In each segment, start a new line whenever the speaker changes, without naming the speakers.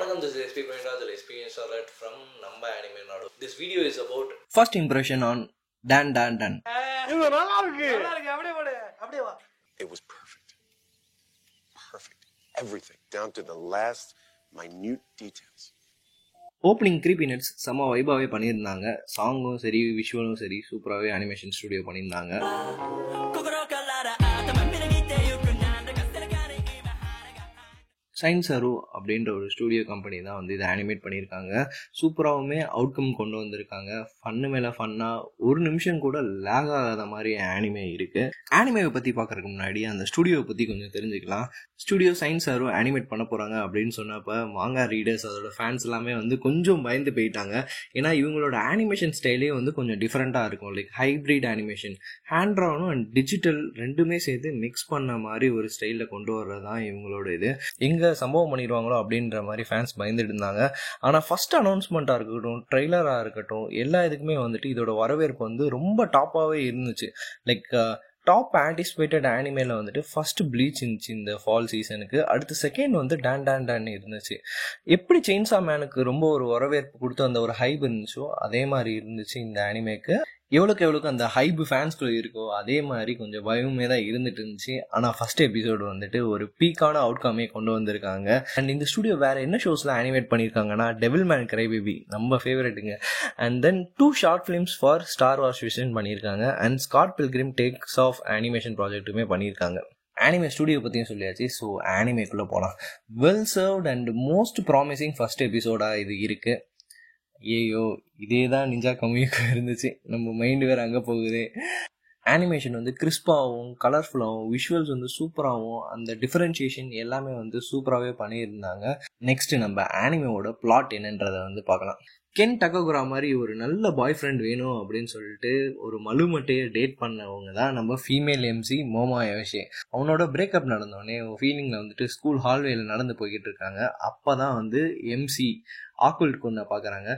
Welcome to this SP Printer, the experience alert from Namba Anime Nadu. This video is about
first impression on Dan Dan Dan.
It was perfect. Perfect. Everything, down to the last minute details.
Opening 3 minutes செம்ம வைபாவே பண்ணியிருந்தாங்க. சாங்கும் சரி விஷுவலும் சரி சூப்பராகவே animation studio பண்ணியிருந்தாங்க. Science அரோ அப்படின்ற ஒரு studio company தான் வந்து இதை அனிமேட் பண்ணியிருக்காங்க. சூப்பராகவுமே அவுட்கம் கொண்டு வந்திருக்காங்க. ஃபன்னு மேலே ஃபன்னாக ஒரு நிமிஷம் கூட லேக் ஆகாத மாதிரி ஆனிமே இருக்குது. ஆனிமேவை பற்றி பார்க்குறதுக்கு முன்னாடி அந்த ஸ்டூடியோவை பற்றி கொஞ்சம் தெரிஞ்சுக்கலாம். ஸ்டூடியோ சயின்ஸ் அரோ அனிமேட் பண்ண போகிறாங்க அப்படின்னு சொன்னப்போ மாங்கா ரீடர்ஸ் அதோட ஃபேன்ஸ் எல்லாமே வந்து கொஞ்சம் பயந்து போயிட்டாங்க. ஏன்னா இவங்களோட அனிமேஷன் ஸ்டைலே வந்து கொஞ்சம் டிஃப்ரெண்ட்டாக இருக்கும். லைக் ஹைப்ரிட் அனிமேஷன், ஹேண்ட் ட்ரானும் அண்ட் டிஜிட்டல் ரெண்டுமே சேர்த்து மிக்ஸ் பண்ண மாதிரி ஒரு ஸ்டைலில் கொண்டு வர்றது தான் இவங்களோட இது. எங்கே சம்பவம் பண்ணிடுவாங்களோ அப்படின்ற மாதிரி ஃபேன்ஸ் பயந்துட்டு இருந்தாங்க. ஆனால் ஃபர்ஸ்ட் அனௌன்ஸ்மெண்ட்டாக இருக்கட்டும், ட்ரெய்லராக இருக்கட்டும், எல்லா இதுக்குமே வந்துட்டு இதோட வரவேற்பு வந்து ரொம்ப டாப்பாகவே இருந்துச்சு. லைக் டாப் ஆன்டிசிபேட்டட் ஆனிமேல வந்துட்டு ஃபர்ஸ்ட் ப்ளீச் இருந்துச்சு இந்த ஃபால் சீசனுக்கு. அடுத்து செகண்ட் வந்து டான் டான் டான் இருந்துச்சு. எப்படி செயின்சா மேனுக்கு ரொம்ப ஒரு வரவேற்பு கொடுத்து அந்த ஒரு ஹைப் இருந்துச்சோ அதே மாதிரி இருந்துச்சு இந்த ஆனிமேக்கு. எவ்வளோக்கு அந்த ஹைப் ஃபேன்ஸ்குள்ள இருக்கோ அதே மாதிரி கொஞ்சம் பயமே தான் இருந்துட்டு இருந்துச்சு. ஆனால் ஃபர்ஸ்ட் எபிசோடு வந்துட்டு ஒரு பீக்கான அவுட்கமே கொண்டு வந்திருக்காங்க. அண்ட் இந்த ஸ்டுடியோ வேற என்ன ஷோஸ்லாம் அனிமேட் பண்ணியிருக்காங்கன்னா டெவில் மேன் கிரை பேபி நம்ம ஃபேவரட்டுங்க. And then 2 short films for Star Wars Vision பண்ணியிருக்காங்க. And Scott Pilgrim Takes Off animation ப்ராஜெக்ட்டுமே பண்ணியிருக்காங்க. ஆனிமே ஸ்டுடியோ பற்றியும் சொல்லியாச்சு. ஸோ ஆனிமேக்குள்ளே போகலாம். Well served and most promising first எபிசோடாக இது இருக்குது. ஐயோ இதே தான் நிஞ்சா கம்மியாக இருந்துச்சு. நம்ம மைண்டு வேறு அங்கே போகுது. அனிமேஷன் வந்து கிறிஸ்பாகவும் கலர்ஃபுல்லாகவும் விஷுவல்ஸ் வந்து சூப்பராகவும் அந்த டிஃபரன்ஷியேஷன் எல்லாமே வந்து சூப்பராகவே பண்ணியிருந்தாங்க. நெக்ஸ்ட் நம்ம ஆனிமேவோட பிளாட் என்னன்றதை வந்து பார்க்கலாம். கென் டககுரா மாதிரி ஒரு நல்ல பாய் ஃப்ரெண்ட் வேணும் அப்படின்னு சொல்லிட்டு ஒரு மலுமட்டையை டேட் பண்ணவங்க தான் நம்ம ஃபீமேல் எம்சி மோமா யோஷே. அவனோட பிரேக்கப் நடந்தோடனே ஃபீலிங்கில் வந்துட்டு ஸ்கூல் ஹால்வேல நடந்து போய்கிட்டு இருக்காங்க. அப்போ தான் வந்து எம்சி ஆக்குல்ட் கொண்டு பார்க்குறாங்க.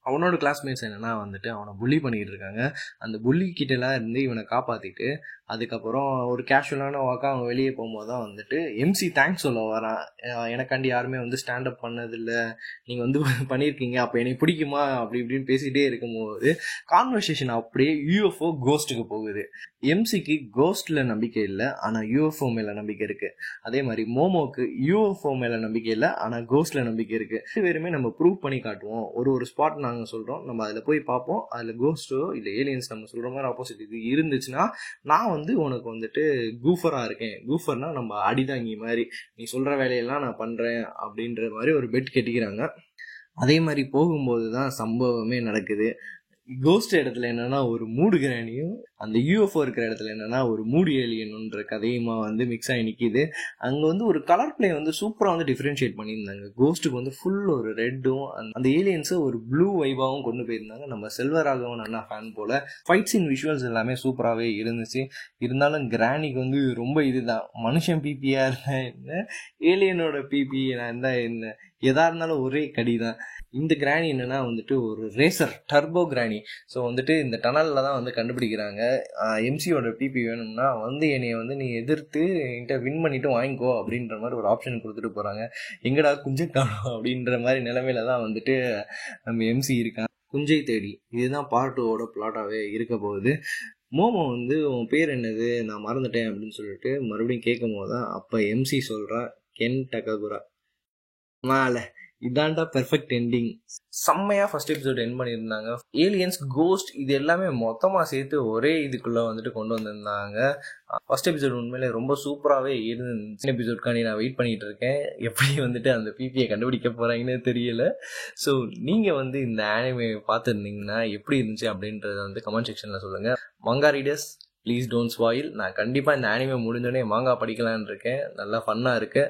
அவனோட கிளாஸ்மேட்ஸ் என்னன்னா வந்துட்டு அவனை புள்ளி பண்ணிட்டு இருக்காங்க. அந்த புள்ளி கிட்டலாம் இருந்து இவனை காப்பாற்றிட்டு அதுக்கப்புறம் ஒரு கேஷுவலான வாக்காக அவங்க வெளியே போகும்போது தான் வந்துட்டு எம்சி தேங்க்ஸ் சொல்ல வரான். எனக்காண்டி யாருமே வந்து ஸ்டாண்டப் பண்ணதில்லை, நீங்கள் வந்து பண்ணியிருக்கீங்க, அப்போ எனக்கு பிடிக்குமா அப்படி இப்படின்னு பேசிகிட்டே இருக்கும்போது கான்வர்சேஷன் அப்படியே யூஎஃப்ஓ கோஸ்ட்டுக்கு போகுது. எம்சிக்கு கோஸ்ட்டில் நம்பிக்கை இல்லை, ஆனால் யூஎஃப்ஓ மேலே நம்பிக்கை இருக்குது. அதே மாதிரி மோமோக்கு யூஎஃப்ஓ மேலே நம்பிக்கை இல்லை, ஆனால் கோஸ்ட்டில் நம்பிக்கை இருக்குது. இது வேறுமே நம்ம ப்ரூவ் பண்ணி காட்டுவோம். ஒரு ஸ்பாட் நாங்கள் சொல்கிறோம், நம்ம அதில் போய் பார்ப்போம். அதில் கோஸ்ட்டோ இல்லை ஏலியன்ஸ் நம்ம சொல்கிற மாதிரி ஆப்போசிட் இது இருந்துச்சுன்னா நான் வந்து உனக்கு வந்துட்டு கூஃபராக இருக்கேன். கூஃபர்னா நம்ம அடிதாங்கி மாதிரி, நீ சொல்கிற வேலையெல்லாம் நான் பண்ணுறேன் அப்படின்ற மாதிரி ஒரு பெட் கட்டிக்கிறாங்க. அதே மாதிரி போகும்போது தான் சம்பவமே நடக்குது. கோஸ்ட் இடத்துல என்னன்னா ஒரு மூடு கிராணியும் அந்த யூஎஃப்ஓ இருக்கிற இடத்துல என்னன்னா ஒரு மூடு ஏலியனுன்ற கதையுமா வந்து மிக்ஸ் ஆகி நிற்கிது. அங்கே வந்து ஒரு கலர் பிளே வந்து சூப்பராக வந்து டிஃப்ரென்ஷியேட் பண்ணியிருந்தாங்க. கோஸ்ட்டுக்கு வந்து ஃபுல் ஒரு ரெட்டும் அந்த ஏலியன்ஸை ஒரு ப்ளூ வைபாகவும் கொண்டு போயிருந்தாங்க. நம்ம செல்வராகவன் அண்ணா ஃபேன் போல. ஃபைட் சீன் விஷுவல்ஸ் எல்லாமே சூப்பராகவே இருந்துச்சு. இருந்தாலும் கிராணிக்கு வந்து ரொம்ப இதுதான், மனுஷன் பிபியா இருந்தா என்ன, ஏலியனோட பிபி நான் இருந்தா என்ன, எதா இருந்தாலும் ஒரே கடி தான். இந்த கிராணி என்னன்னா வந்துட்டு ஒரு ரேசர் டர்போ கிராணி. ஸோ வந்துட்டு இந்த டனலில் தான் வந்து கண்டுபிடிக்கிறாங்க எம்சியோட பிபி வேணும்னா வந்து என்னைய வந்து நீ எதிர்த்து என்கிட்ட வின் பண்ணிட்டு வாங்கிக்கோ அப்படின்ற மாதிரி ஒரு ஆப்ஷன் கொடுத்துட்டு போகிறாங்க. எங்கடா குஞ்சை காணும் அப்படின்ற மாதிரி நிலைமையில தான் வந்துட்டு நம்ம எம்சி இருக்கான். குஞ்சை தேடி இதுதான் பார்ட் 2 பிளாட்டாகவே இருக்க போகுது. மோமோ வந்து உன் பேர் என்னது, நான் மறந்துட்டேன் அப்படின்னு சொல்லிட்டு மறுபடியும் கேட்கும் போது தான் அப்போ எம்சி சொல்கிறான் கென் டககுரா. மேலே இதாண்டா பெர்ஃபெக்ட் எண்டிங். செம்மையா ஃபர்ஸ்ட் எபிசோட் எண்ட் பண்ணியிருந்தாங்க. ஏலியன்ஸ், கோஸ்ட் இது எல்லாமே மொத்தமாக சேர்த்து ஒரே இதுக்குள்ள வந்துட்டு கொண்டு வந்திருந்தாங்க. ஃபர்ஸ்ட் எபிசோட் உண்மையிலே ரொம்ப சூப்பராகவே இருந்துச்சு. எபிசோட்காண்டி நான் வெயிட் பண்ணிட்டு இருக்கேன். எப்படி வந்துட்டு அந்த பிபியை கண்டுபிடிக்க போறாங்கன்னு தெரியல. ஸோ நீங்க வந்து இந்த ஆனிமே பார்த்துருந்தீங்கன்னா எப்படி இருந்துச்சு அப்படின்றத வந்து கமெண்ட் செக்ஷன்ல சொல்லுங்க. மங்கா ரீடர்ஸ் ப்ளீஸ் டோன்ட் ஸ்பாயில். நான் கண்டிப்பாக இந்த ஆனிமே முடிஞ்சோடனே மாங்கா படிக்கலான்னு இருக்கேன். நல்லா ஃபன்னாக இருக்கு.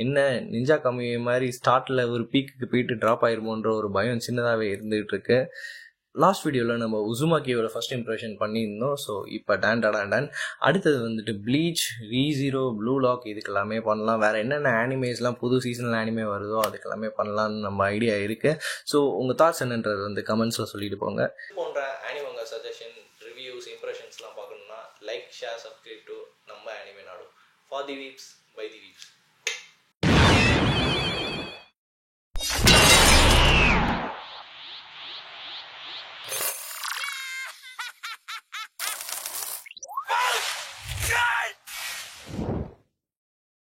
என்ன நிஞ்சா கம்மி மாதிரி ஸ்டார்ட்டில் ஒரு பீக்குக்கு போயிட்டு ட்ராப் ஆயிருமோன்ற ஒரு பயம் சின்னதாகவே இருந்துகிட்டு இருக்கு. லாஸ்ட் வீடியோவில் நம்ம உசுமாக்கியோட ஃபர்ஸ்ட் இம்ப்ரெஷன் பண்ணியிருந்தோம். ஸோ இப்போ டான் அடுத்தது வந்துட்டு ப்ளீச், ரீ-0, ப்ளூ லாக் இதுக்கெல்லாமே பண்ணலாம். வேறு என்னென்ன ஆனிமேஸ்லாம் புது சீசனல் ஆனிமே வருதோ அதுக்கெல்லாமே பண்ணலான்னு நம்ம ஐடியா இருக்குது. ஸோ உங்கள் தாட்ஸ் என்னன்றது வந்து கமெண்ட்ஸில் சொல்லிட்டு போங்க. போன்ற ஆனிமேங்க சஜஷன், ரிவ்யூஸ், இம்ப்ரெஷன்ஸ்லாம் பார்க்கணும்னா லைக், ஷேர், சப்ஸ்கிரைப் டு நம்ம ஆனிமே நாடு. For the weebs by the